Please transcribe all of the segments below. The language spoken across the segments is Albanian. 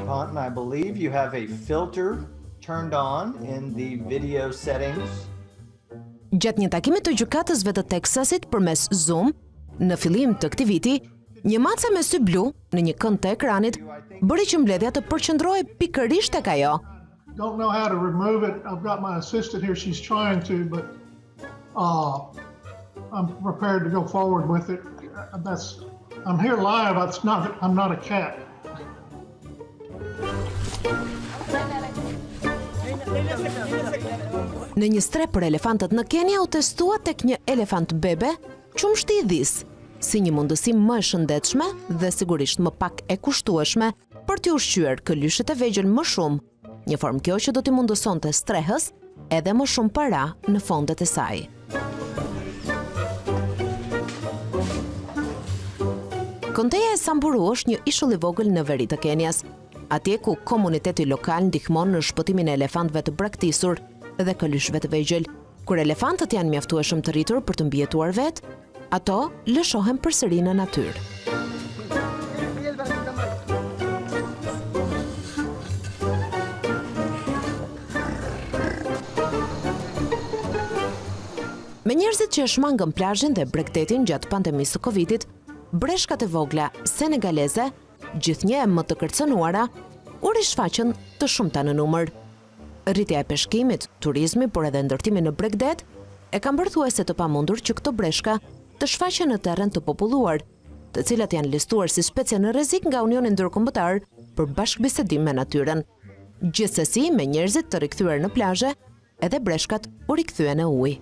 elephant, and I believe you have a filter turned on in the video settings. Gjatë një takimi të gjykatësve të Teksasit përmes Zoom, në fillim të këtij viti, një mace me sy blu në një kënd të ekranit bëri që mbledhja të përqendrohej pikërisht tek ajo. Don't know how to remove it. I've got my assistant here. She's trying to, but I'm prepared to go forward with it. I'm here live. I'm not a cat. Në një strep për elefantët në Kenya u testua tek një elefant bebe, qumshti i dhis, si një mundësi më e shëndetshme dhe sigurisht më pak e kushtueshme për t'i ushqyer këlyshët e vegjël më shumë, një formë kjo që do t'i mundësonte strehës edhe më shumë para në fondet e saj. Konteja e Samburu është një ishull i vogël në veri të Kenias, atje ku komuniteti lokal ndihmon në shpëtimin e elefantëve të braktisur dhe këlyshëve të vegjël. Kur elefantët janë mjaftueshëm të rritur për të mbijetuar vetë, ato lëshohen përsëri në natyrë. Me njerëzit që e shmangën plazhin dhe bregdetin gjatë pandemisë së Covidit, breshkat e vogla senegaleze, gjithnjë e më të kërcënuara, u rishfaqën të shumta në numër. Rritja e peshkimit, turizmi, por edhe ndërtimi në bregdet, e ka bërë thuajse të pamundur që këto breshka të shfaqen në terren të populluar, të cilat janë listuar si specie në rrezik nga Unioni Ndërkombëtar për bashkëbisedim me natyrën. Gjithsesi, me njerëzit të rikthyer në plazhe, edhe breshkat u rikthyen në ujë.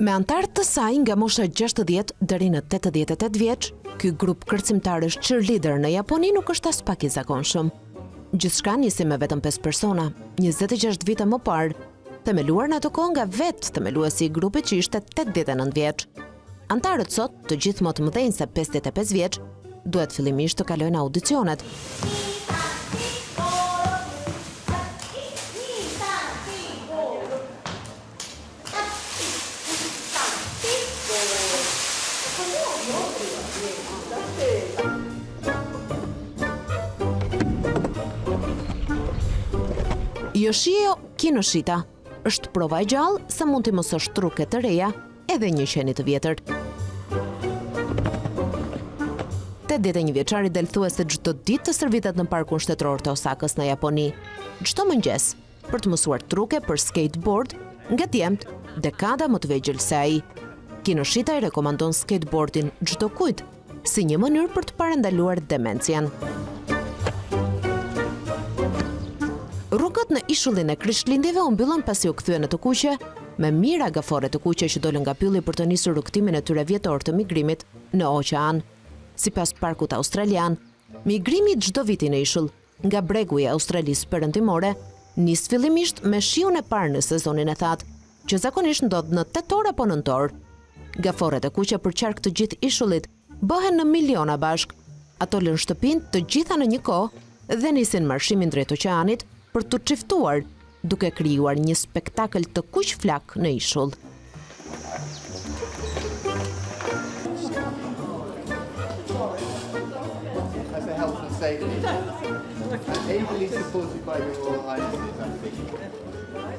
Me antarë të saj nga mosha 60 deri në 88 vjeç, ky grup kërcimtarësh cheerleader në Japoni nuk është as pak i zakonshëm. Gjithçka nisi me vetëm 5 persona, 26 vite më parë, themeluar në ato kohë nga vetë themeluesi i grupit që ishte 89 vjeç. Antarët sot, të gjithë më të mëdhenj se 55 vjeç, duhet fillimisht të kalojnë audicionet. Yoshio Kinoshita është prova e gjallë se mund t'i mësosh truke të reja edhe një qeni të vjetër. 81 vjeçari del thuajse çdo ditë të stërvitet në parkun shtetëror të Osakës në Japoni. Çdo mëngjes për të mësuar truke për skateboard nga djemt dekada më të vegjël se ai. Kinoshita i rekomandon skateboardin çdo kujt si një mënyrë për të parandaluar demencjen. Rrugët në ishullin e Krishtlindjeve u mbyllën pasi u kthyen në të kuqe me mijëra gafore të kuqe që dolën nga pylli për të nisur rrugtimin e tyre vjetor të migrimit në oqean. Sipas Parkut Australian, migrimi çdo viti në ishull nga bregu i Australisë perëndimore nis fillimisht me shiun e parë në sezonin e thatë, që zakonisht ndodh në tetor apo nëntor. Gaforet e kuqe për qark të gjithë ishullit bëhen në miliona bashk. Ato lën shtëpinë të gjitha në një kohë dhe nisin marshimin drejt oqeanit për të çiftuar, duke krijuar një spektakël të kuq flak në ishull.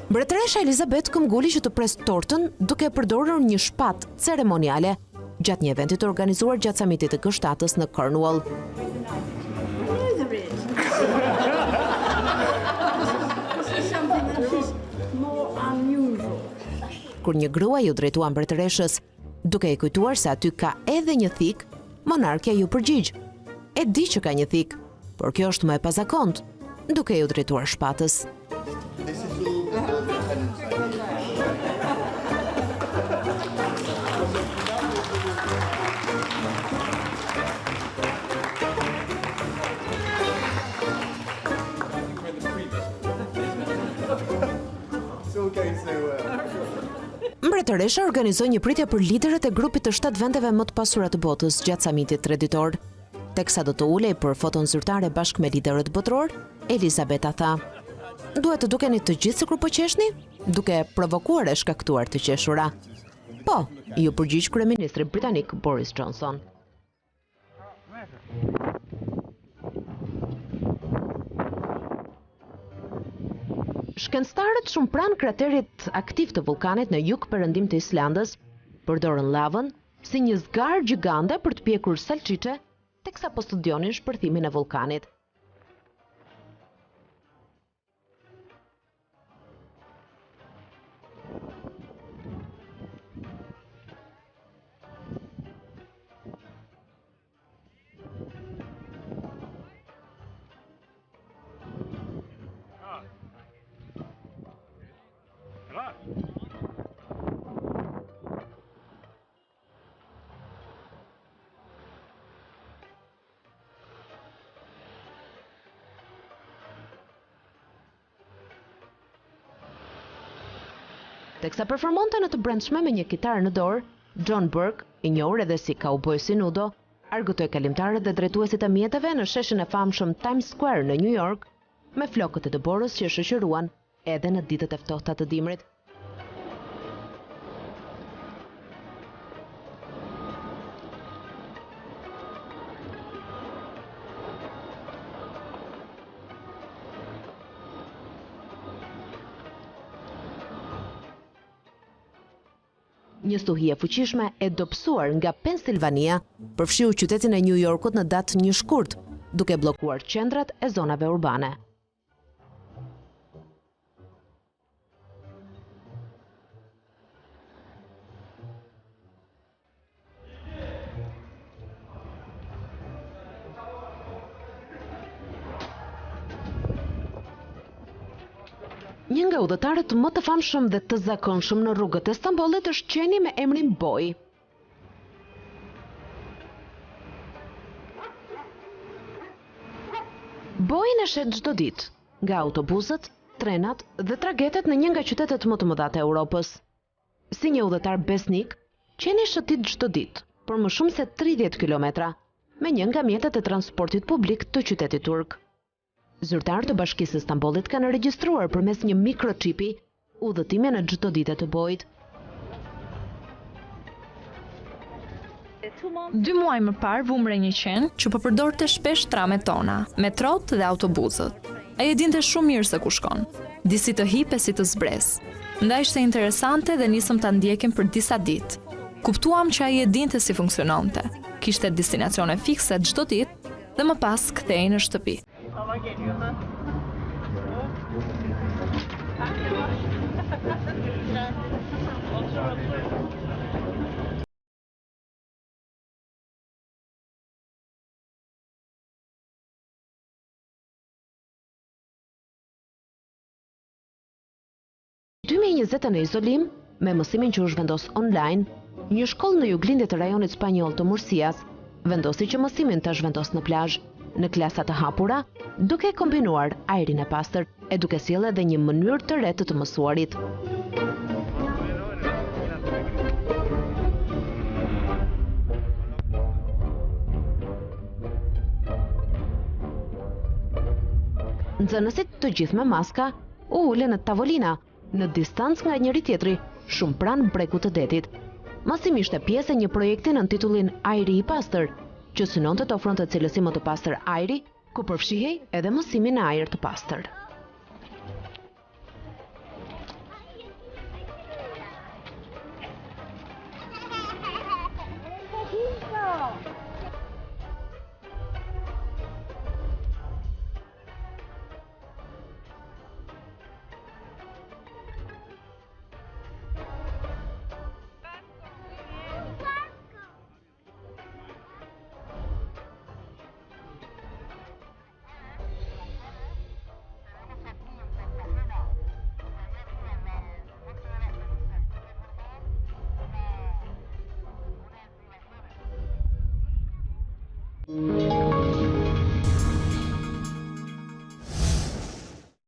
Mbretëresha Elizabeth këmbguli që të pres tortën duke përdorur një shpatë ceremoniale gjatë një eventi të organizuar gjatë samitit të G7-s në Cornwall. Kur një grua ju drejtua mbretëreshës, duke i kujtuar se aty ka edhe një thik, monarkja ju përgjigj. E di që ka një thik, por kjo është më e pazakontë, duke ju drejtuar shpatës. Mbretëresha organizoi një pritje për liderët e grupit të 7 vendeve më të pasura të botës gjatë samitit treditor. Teksa do të ulej për foton zyrtare bashkë me liderët botror, Elizabeta tha: "Duhet të dukeni të gjithë sikur po qeshni, duke provokuar e shkaktuar të qeshura." Po, ju përgjigj kryeministri britanik Boris Johnson. Shkencëtarët shumë pranë kraterit aktiv të vulkanit në jug-perëndim të Islandës përdorën lavën si një zgarë gjigande për të pjekur salçiçe, teksa po studionin shpërthimin e vulkanit. Teksa performonte në të brendshme me një kitarë në dorë, John Burke, i njohur edhe si Cowboy Sinudo, argëtoi kalimtarët dhe drejtuesit e mjeteve në sheshin e famshëm Times Square në New York me flokët e dëborës që shoqëruan edhe në ditët e ftohta të dimrit. Një stuhi e fuqishme e dobësuar nga Pennsylvania përfshiu qytetin e New Yorkut në datë një shkurt, duke bllokuar qendrat e zonave urbane. Një nga udhëtarët më të famshëm dhe të zakonshëm në rrugët e Stambollit është qeni me emrin Boj. Boj në shet çdo ditë, nga autobusët, trenat dhe tragetet në një nga qytetet më të mëdha të Europës. Si një udhëtar besnik, qeni shëtit çdo ditë, për më shumë se 30 kilometra, me një nga mjetet e transportit publik të qytetit turk. Zyrtarët të Bashkisë së Stambollit kanë regjistruar përmes një mikročipi udhëtimin në çdo ditë të Bojit. 2 muaj më parë vumre një qen që po përdorte shpesh tramet tona, metrot dhe autobusët. Ai e dinte shumë mirë se ku shkon. Disi të hipe si të zbres. Ndaj ishte interesante dhe nisëm ta ndjekim për disa ditë. Kuptuam që ai e dinte si funksiononte. Kishte destinacione fikse çdo ditë dhe më pas kthehej në shtëpi. Hava geliyor ha. Në 2020 në izolim, me mësimin që u zhvendos online, një shkollë në juglindje të rajonit spanjoll të Mursias vendosi që mësimin ta zhvendos në plazh, në klasa të hapura, duke kombinuar ajrin e pastër e duke sjellë edhe një mënyrë të re të mësuarit. Nxënësit të gjithë me maska u ulën në tavolina, në distancë nga njëri tjetri, shumë pranë brekut të detit. Mësimi ishte pjesë e një projekti në titullin Ajri i pastër, që synonte të ofronte cilësi më të pastër ajri, ku përfshihej edhe mësimin e ajrit të pastër.